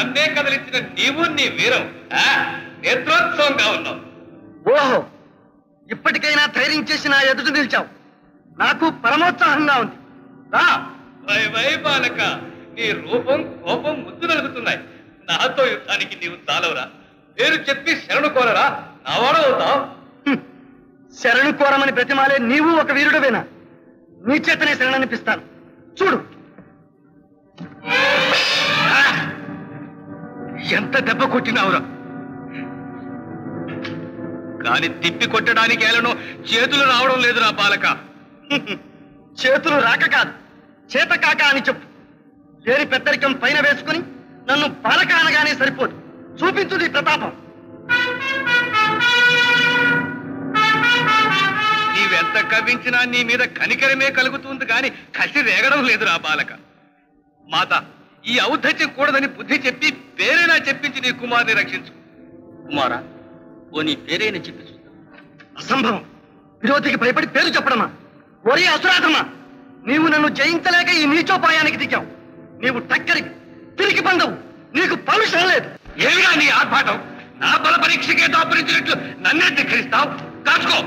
నన్నే కదిలించిన నీవు నీ వీరం నేత్రోత్సవంగా ఉన్నావు. ఓహో, ఇప్పటికైనా ధైర్యం చేసి నా ఎదుట నిలిచావు. నాకు పరమోత్సాహంగా ఉంది. వై బాలక, నీ రూపం కోపం ముద్దు నలుగుతున్నాయి. నాతో యుద్ధానికి నీవు చాలవురా. పేరు చెప్పి శరణు కోరరా, నావాడు అవుతావు. శరణు కోరమని ప్రతిమాలే నీవు ఒక వీరుడవేనా? నీ చేతనే శరణనిపిస్తాను. చూడు ఎంత దెబ్బ కొట్టినావురా. కాని తిప్పి కొట్టడానికి ఏలను చేతులు రావడం లేదురా బాలక. చేతులు రాక కాదు, చేత కాక అని చెప్పు. లేని పెద్దరికం పైన వేసుకుని నన్ను బాలక అనగానే సరిపోదు. చూపించు నీ ప్రతాపం. నీవెంత కవించినా నీ మీద కనికరమే కలుగుతుంది కాని కసి రేగడం లేదురా బాలక. మాత, ఈ ఔద్ధత్యం కూడదని బుద్ధి చెప్పి పేరైనా చెప్పించి నీ కుమారుని రక్షించు. కుమారా, ఓ నీ పేరైనా చెప్పి చూస్తా. అసంభవం. విరోధికి భయపడి పేరు చెప్పడమా? ఒరే అసురాధమా, నీవు నన్ను జయించలేక ఈ నీచోపాయానికి దిగావు. నీవు టక్కరి తిరిగి పందవు. నీకు పౌరుషం లేదు. ఏమిరా నీ ఆర్భాటం? నా బల పరీక్షకే దాపురించినట్లు నన్నే ధిక్కరిస్తావు. కాచుకో.